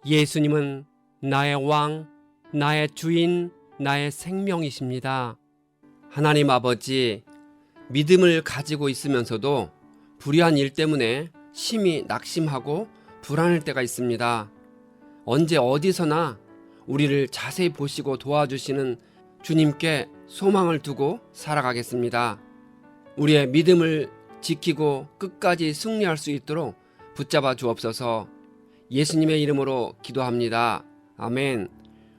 예수님은 나의 왕, 나의 주인, 나의 생명이십니다. 하나님 아버지, 믿음을 가지고 있으면서도 불의한 일 때문에 심히 낙심하고 불안할 때가 있습니다. 언제 어디서나 우리를 자세히 보시고 도와주시는 주님께 소망을 두고 살아가겠습니다. 우리의 믿음을 지키고 끝까지 승리할 수 있도록 붙잡아 주옵소서. 예수님의 이름으로 기도합니다. 아멘.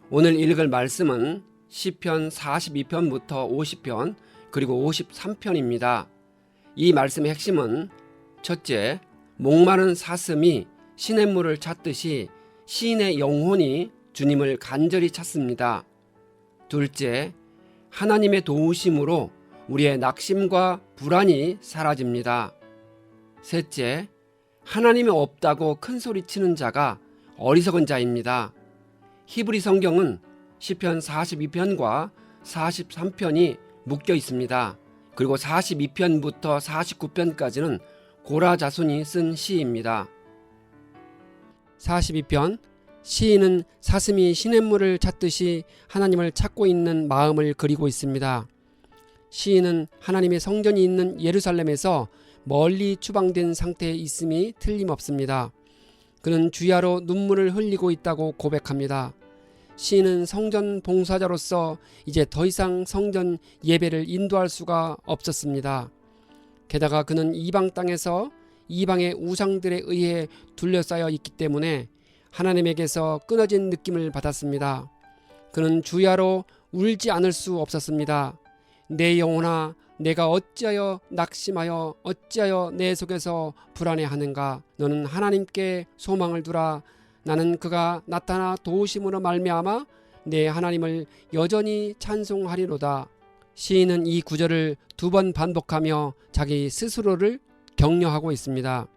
오늘 읽을 말씀은 시편 42편부터 50편 그리고 53편입니다. 이 말씀의 핵심은 첫째, 목마른 사슴이 시냇물을 찾듯이 시인의 영혼이 주님을 간절히 찾습니다. 둘째, 하나님의 도우심으로 우리의 낙심과 불안이 사라집니다. 셋째, 하나님이 없다고 큰소리치는 자가 어리석은 자입니다. 히브리 성경은 시편 42편과 43편이 묶여 있습니다. 그리고 42편부터 49편까지는 고라 자손이 쓴 시입니다. 42편, 시인은 사슴이 시냇물을 찾듯이 하나님을 찾고 있는 마음을 그리고 있습니다. 시인은 하나님의 성전이 있는 예루살렘에서 멀리 추방된 상태에 있음이 틀림없습니다. 그는 주야로 눈물을 흘리고 있다고 고백합니다. 시인은 성전 봉사자로서 이제 더 이상 성전 예배를 인도할 수가 없었습니다. 게다가 그는 이방 땅에서 이방의 우상들에 의해 둘러싸여 있기 때문에 하나님에게서 끊어진 느낌을 받았습니다. 그는 주야로 울지 않을 수 없었습니다. 내 영혼아, 내가 어찌하여 낙심하여 어찌하여 내 속에서 불안해하는가. 너는 하나님께 소망을 두라. 나는 그가 나타나 도우심으로 말미암아 내 하나님을 여전히 찬송하리로다. 시인은 이 구절을 2번 반복하며 자기 스스로를 격려하고 있습니다.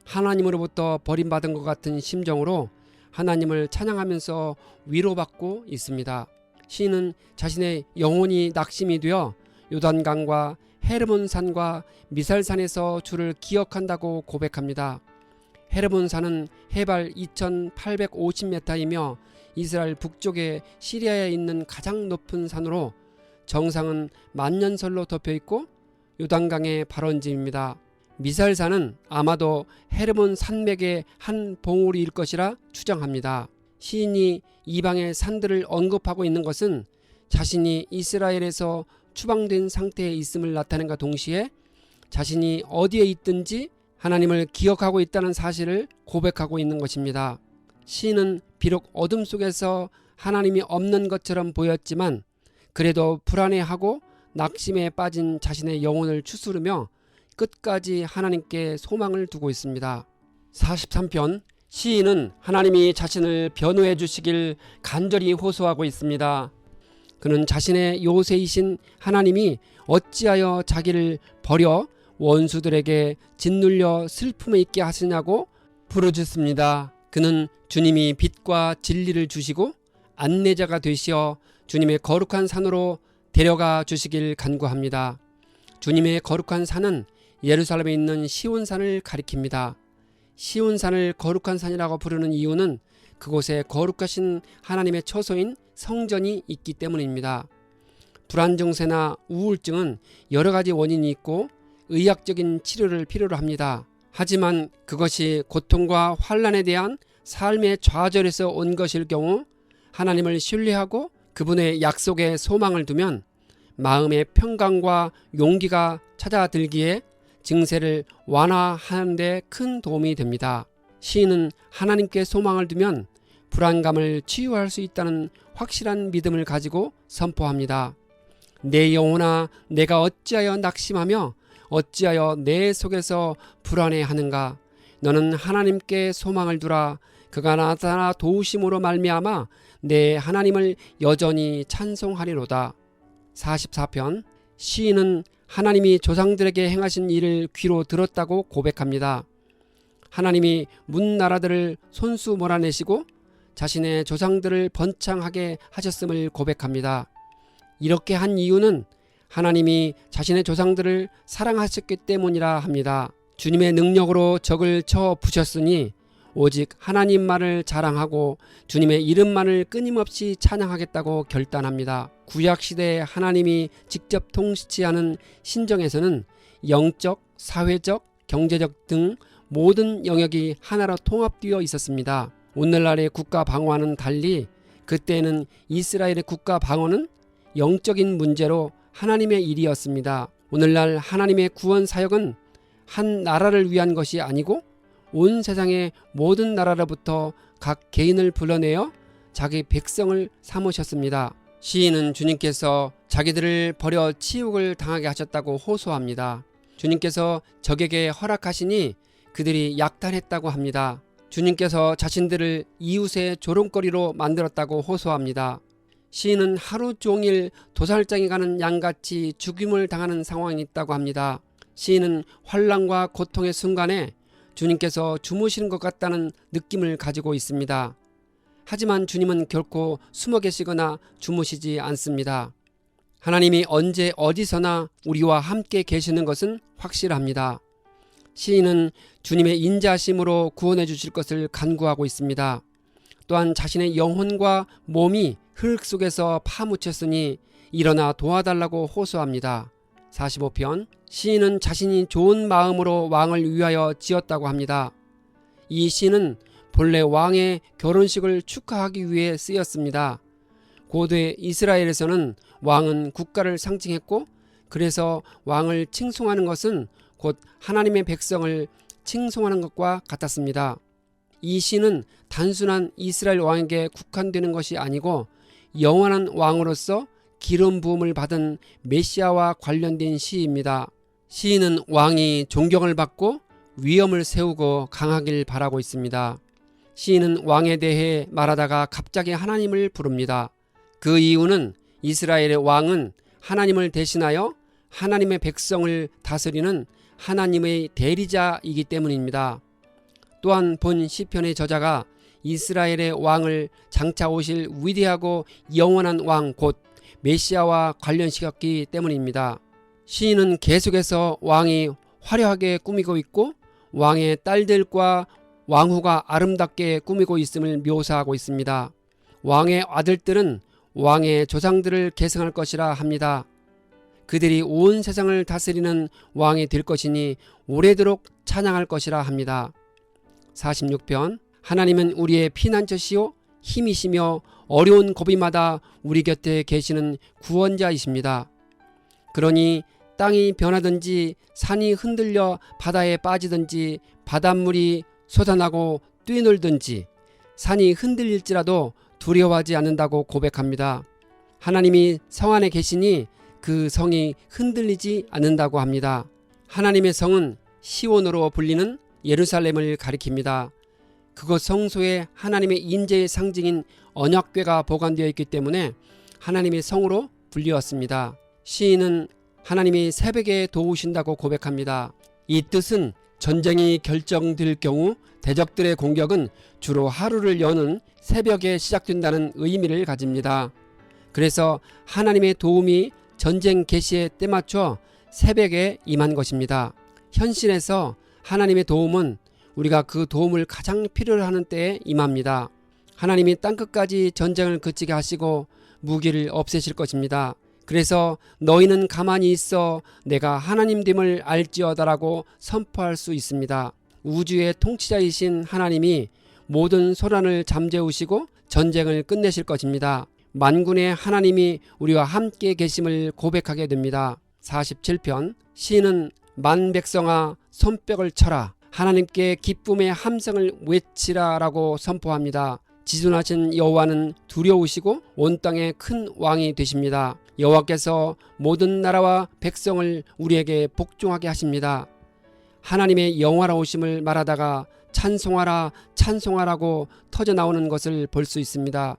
하나님으로부터 버림받은 것 같은 심정으로 하나님을 찬양하면서 위로받고 있습니다. 시인은 자신의 영혼이 낙심이 되어 요단강과 헤르몬산과 미살산에서 주를 기억한다고 고백합니다. 헤르몬산은 해발 2850m이며 이스라엘 북쪽의 시리아에 있는 가장 높은 산으로 정상은 만년설로 덮여있고 요단강의 발원지입니다. 미살산은 아마도 헤르몬 산맥의 한 봉우리일 것이라 추정합니다. 시인이 이방의 산들을 언급하고 있는 것은 자신이 이스라엘에서 추방된 상태에 있음을 나타낸과 동시에 자신이 어디에 있든지 하나님을 기억하고 있다는 사실을 고백하고 있는 것입니다. 시인은 비록 어둠 속에서 하나님이 없는 것처럼 보였지만 그래도 불안해하고 낙심에 빠진 자신의 영혼을 추스르며 끝까지 하나님께 소망을 두고 있습니다. 43편, 시인은 하나님이 자신을 변호해 주시길 간절히 호소하고 있습니다. 그는 자신의 요새이신 하나님이 어찌하여 자기를 버려 원수들에게 짓눌려 슬픔에 있게 하시냐고 부르짖습니다. 그는 주님이 빛과 진리를 주시고 안내자가 되시어 주님의 거룩한 산으로 데려가 주시길 간구합니다. 주님의 거룩한 산은 예루살렘에 있는 시온산을 가리킵니다. 시온산을 거룩한 산이라고 부르는 이유는 그곳에 거룩하신 하나님의 처소인 성전이 있기 때문입니다. 불안 증세나 우울증은 여러 가지 원인이 있고 의학적인 치료를 필요로 합니다. 하지만 그것이 고통과 환난에 대한 삶의 좌절에서 온 것일 경우 하나님을 신뢰하고 그분의 약속에 소망을 두면 마음의 평강과 용기가 찾아들기에 증세를 완화하는 데 큰 도움이 됩니다. 시인은 하나님께 소망을 두면 불안감을 치유할 수 있다는 확실한 믿음을 가지고 선포합니다. 내 영혼아, 내가 어찌하여 낙심하며 어찌하여 내 속에서 불안해하는가. 너는 하나님께 소망을 두라. 그가 나타나 도우심으로 말미암아 내 하나님을 여전히 찬송하리로다. 44편, 시인은 하나님이 조상들에게 행하신 일을 귀로 들었다고 고백합니다. 하나님이 문 나라들을 손수 몰아내시고 자신의 조상들을 번창하게 하셨음을 고백합니다. 이렇게 한 이유는 하나님이 자신의 조상들을 사랑하셨기 때문이라 합니다. 주님의 능력으로 적을 쳐 부셨으니 오직 하나님만을 자랑하고 주님의 이름만을 끊임없이 찬양하겠다고 결단합니다. 구약시대에 하나님이 직접 통치하는 신정에서는 영적, 사회적, 경제적 등 모든 영역이 하나로 통합되어 있었습니다. 오늘날의 국가 방어와는 달리 그때는 이스라엘의 국가 방어는 영적인 문제로 하나님의 일이었습니다. 오늘날 하나님의 구원 사역은 한 나라를 위한 것이 아니고 온 세상의 모든 나라로부터 각 개인을 불러내어 자기 백성을 삼으셨습니다. 시인은 주님께서 자기들을 버려 치욕을 당하게 하셨다고 호소합니다. 주님께서 적에게 허락하시니 그들이 약탈했다고 합니다. 주님께서 자신들을 이웃의 조롱거리로 만들었다고 호소합니다. 시인은 하루 종일 도살장에 가는 양같이 죽임을 당하는 상황이 있다고 합니다. 시인은 환난과 고통의 순간에 주님께서 주무시는 것 같다는 느낌을 가지고 있습니다. 하지만 주님은 결코 숨어 계시거나 주무시지 않습니다. 하나님이 언제 어디서나 우리와 함께 계시는 것은 확실합니다. 시인은 주님의 인자심으로 구원해 주실 것을 간구하고 있습니다. 또한 자신의 영혼과 몸이 흙 속에서 파묻혔으니 일어나 도와달라고 호소합니다. 45편 시인은 자신이 좋은 마음으로 왕을 위하여 지었다고 합니다. 이 시는 본래 왕의 결혼식을 축하하기 위해 쓰였습니다. 고대 이스라엘에서는 왕은 국가를 상징했고 그래서 왕을 칭송하는 것은 곧 하나님의 백성을 칭송하는 것과 같았습니다. 이 시는 단순한 이스라엘 왕에게 국한되는 것이 아니고 영원한 왕으로서 기름 부음을 받은 메시아와 관련된 시입니다. 시인은 왕이 존경을 받고 위엄을 세우고 강하길 바라고 있습니다. 시인은 왕에 대해 말하다가 갑자기 하나님을 부릅니다. 그 이유는 이스라엘의 왕은 하나님을 대신하여 하나님의 백성을 다스리는 하나님의 대리자이기 때문입니다. 또한 본 시편의 저자가 이스라엘의 왕을 장차 오실 위대하고 영원한 왕 곧 메시아와 관련시켰기 때문입니다. 시인은 계속해서 왕이 화려하게 꾸미고 있고 왕의 딸들과 왕후가 아름답게 꾸미고 있음을 묘사하고 있습니다. 왕의 아들들은 왕의 조상들을 계승할 것이라 합니다. 그들이 온 세상을 다스리는 왕이 될 것이니 오래도록 찬양할 것이라 합니다. 46편 하나님은 우리의 피난처시요 힘이시며 어려운 고비마다 우리 곁에 계시는 구원자이십니다. 그러니 땅이 변하든지 산이 흔들려 바다에 빠지든지 바닷물이 솟아나고 뛰놀든지 산이 흔들릴지라도 두려워하지 않는다고 고백합니다. 하나님이 성 안에 계시니 그 성이 흔들리지 않는다고 합니다. 하나님의 성은 시온으로 불리는 예루살렘을 가리킵니다. 그곳 성소에 하나님의 인재의 상징인 언약궤가 보관되어 있기 때문에 하나님의 성으로 불리웠습니다. 시인은 하나님이 새벽에 도우신다고 고백합니다. 이 뜻은 전쟁이 결정될 경우 대적들의 공격은 주로 하루를 여는 새벽에 시작된다는 의미를 가집니다. 그래서 하나님의 도움이 전쟁 개시에 때맞춰 새벽에 임한 것입니다. 현실에서 하나님의 도움은 우리가 그 도움을 가장 필요로 하는 때에 임합니다. 하나님이 땅끝까지 전쟁을 그치게 하시고 무기를 없애실 것입니다. 그래서 너희는 가만히 있어 내가 하나님됨을 알지어다라고 선포할 수 있습니다. 우주의 통치자이신 하나님이 모든 소란을 잠재우시고 전쟁을 끝내실 것입니다. 만군의 하나님이 우리와 함께 계심을 고백하게 됩니다. 47편 시인은 만 백성아 손뼉을 쳐라 하나님께 기쁨의 함성을 외치라 라고 선포합니다. 지존하신 여호와는 두려우시고 온 땅의 큰 왕이 되십니다. 여호와께서 모든 나라와 백성을 우리에게 복종하게 하십니다. 하나님의 영화로우심을 말하다가 찬송하라 찬송하라고 터져나오는 것을 볼 수 있습니다.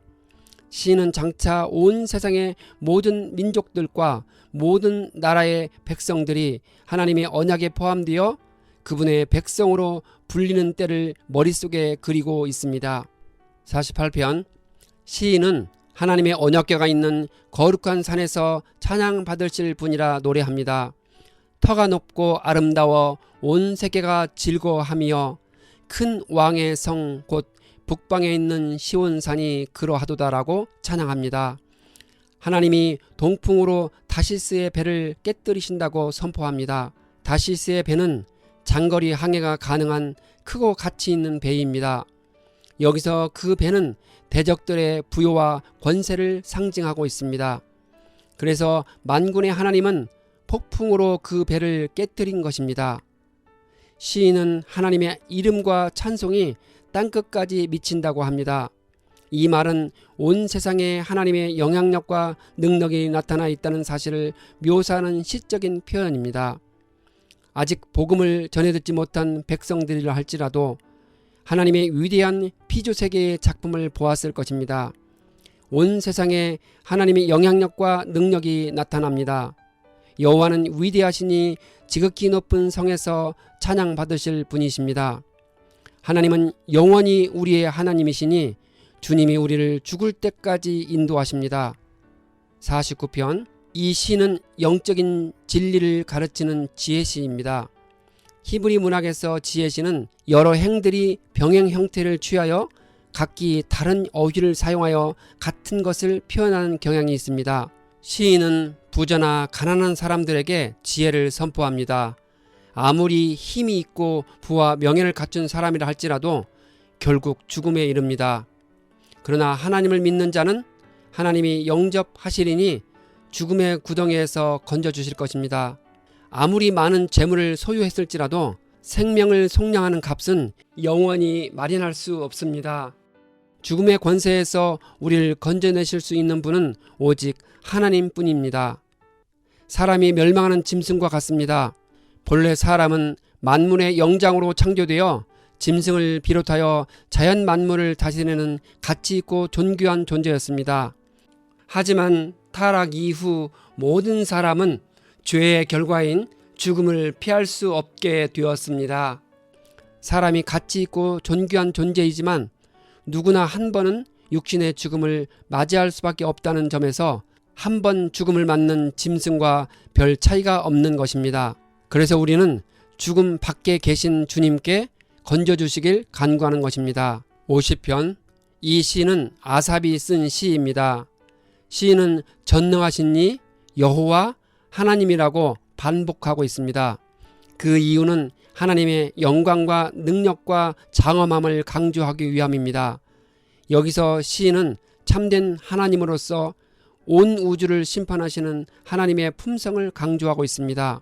시인은 장차 온 세상의 모든 민족들과 모든 나라의 백성들이 하나님의 언약에 포함되어 그분의 백성으로 불리는 때를 머릿속에 그리고 있습니다. 48편 시인은 하나님의 언약궤가 있는 거룩한 산에서 찬양받으실 분이라 노래합니다. 터가 높고 아름다워 온 세계가 즐거워하며 큰 왕의 성 곧 북방에 있는 시온산이 그러하도다라고 찬양합니다. 하나님이 동풍으로 다시스의 배를 깨뜨리신다고 선포합니다. 다시스의 배는 장거리 항해가 가능한 크고 가치 있는 배입니다. 여기서 그 배는 대적들의 부요와 권세를 상징하고 있습니다. 그래서 만군의 하나님은 폭풍으로 그 배를 깨뜨린 것입니다. 시인은 하나님의 이름과 찬송이 땅끝까지 미친다고 합니다. 이 말은 온 세상에 하나님의 영향력과 능력이 나타나 있다는 사실을 묘사하는 시적인 표현입니다. 아직 복음을 전해 듣지 못한 백성들이라 할지라도 하나님의 위대한 피조세계의 작품을 보았을 것입니다. 온 세상에 하나님의 영향력과 능력이 나타납니다. 여호와는 위대하시니 지극히 높은 성에서 찬양받으실 분이십니다. 하나님은 영원히 우리의 하나님이시니 주님이 우리를 죽을 때까지 인도하십니다. 49편. 이 시는 영적인 진리를 가르치는 지혜시입니다. 히브리 문학에서 지혜시는 여러 행들이 병행 형태를 취하여 각기 다른 어휘를 사용하여 같은 것을 표현하는 경향이 있습니다. 시인은 부자나 가난한 사람들에게 지혜를 선포합니다. 아무리 힘이 있고 부와 명예를 갖춘 사람이라 할지라도 결국 죽음에 이릅니다. 그러나 하나님을 믿는 자는 하나님이 영접하시리니 죽음의 구덩이에서 건져주실 것입니다. 아무리 많은 재물을 소유했을지라도 생명을 속량하는 값은 영원히 마련할 수 없습니다. 죽음의 권세에서 우리를 건져내실 수 있는 분은 오직 하나님뿐입니다. 사람이 멸망하는 짐승과 같습니다. 본래 사람은 만물의 영장으로 창조되어 짐승을 비롯하여 자연 만물을 다스리는 가치 있고 존귀한 존재였습니다. 하지만 타락 이후 모든 사람은 죄의 결과인 죽음을 피할 수 없게 되었습니다. 사람이 가치 있고 존귀한 존재이지만 누구나 한 번은 육신의 죽음을 맞이할 수밖에 없다는 점에서 한 번 죽음을 맞는 짐승과 별 차이가 없는 것입니다. 그래서 우리는 죽음 밖에 계신 주님께 건져주시길 간구하는 것입니다. 50편. 이 시는 아삽이 쓴 시입니다. 시인은 전능하신 이 여호와 하나님이라고 반복하고 있습니다. 그 이유는 하나님의 영광과 능력과 장엄함을 강조하기 위함입니다. 여기서 시인은 참된 하나님으로서 온 우주를 심판하시는 하나님의 품성을 강조하고 있습니다.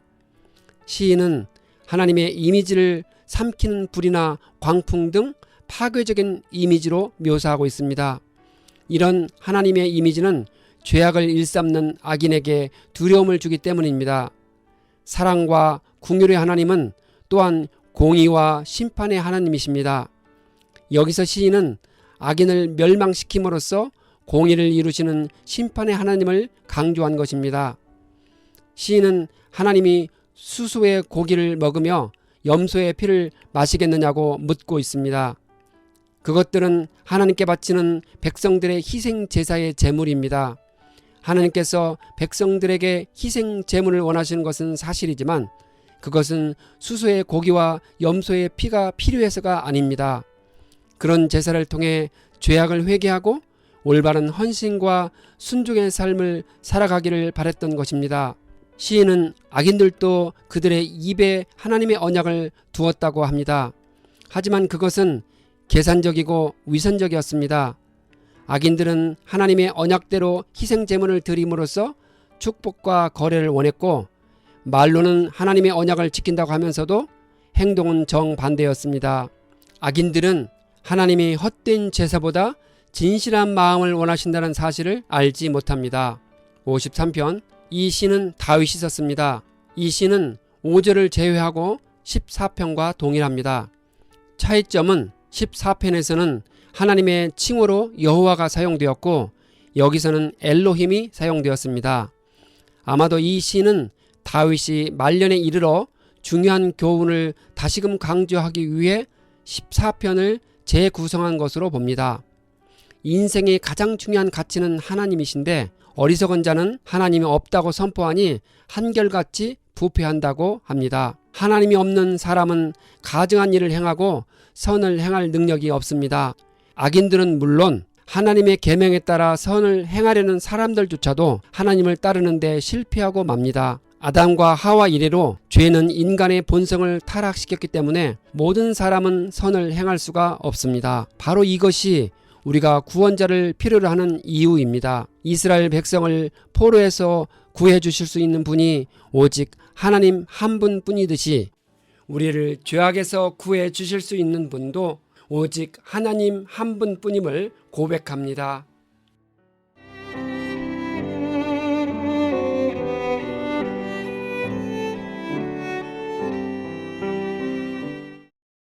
시인은 하나님의 이미지를 삼키는 불이나 광풍 등 파괴적인 이미지로 묘사하고 있습니다. 이런 하나님의 이미지는 죄악을 일삼는 악인에게 두려움을 주기 때문입니다. 사랑과 긍휼의 하나님은 또한 공의와 심판의 하나님이십니다. 여기서 시인은 악인을 멸망시킴으로써 공의를 이루시는 심판의 하나님을 강조한 것입니다. 시인은 하나님이 수소의 고기를 먹으며 염소의 피를 마시겠느냐고 묻고 있습니다. 그것들은 하나님께 바치는 백성들의 희생 제사의 제물입니다. 하나님께서 백성들에게 희생 제물을 원하시는 것은 사실이지만 그것은 수소의 고기와 염소의 피가 필요해서가 아닙니다. 그런 제사를 통해 죄악을 회개하고 올바른 헌신과 순종의 삶을 살아가기를 바랬던 것입니다. 시인은 악인들도 그들의 입에 하나님의 언약을 두었다고 합니다. 하지만 그것은 계산적이고 위선적이었습니다. 악인들은 하나님의 언약대로 희생 제물을 드림으로써 축복과 거래를 원했고 말로는 하나님의 언약을 지킨다고 하면서도 행동은 정반대였습니다. 악인들은 하나님이 헛된 제사보다 진실한 마음을 원하신다는 사실을 알지 못합니다. 53편. 이 시는 다윗이 썼습니다. 이 시는 5절을 제외하고 14편과 동일합니다. 차이점은 14편에서는 하나님의 칭호로 여호와가 사용되었고 여기서는 엘로힘이 사용되었습니다. 아마도 이 시는 다윗이 말년에 이르러 중요한 교훈을 다시금 강조하기 위해 14편을 재구성한 것으로 봅니다. 인생의 가장 중요한 가치는 하나님이신데 어리석은 자는 하나님이 없다고 선포하니 한결같이 부패한다고 합니다. 하나님이 없는 사람은 가증한 일을 행하고 선을 행할 능력이 없습니다. 악인들은 물론 하나님의 계명에 따라 선을 행하려는 사람들조차도 하나님을 따르는 데 실패하고 맙니다. 아담과 하와 이래로 죄는 인간의 본성을 타락시켰기 때문에 모든 사람은 선을 행할 수가 없습니다. 바로 이것이 우리가 구원자를 필요로 하는 이유입니다. 이스라엘 백성을 포로에서 구해 주실 수 있는 분이 오직 하나님 한 분뿐이듯이 우리를 죄악에서 구해 주실 수 있는 분도 오직 하나님 한 분뿐임을 고백합니다.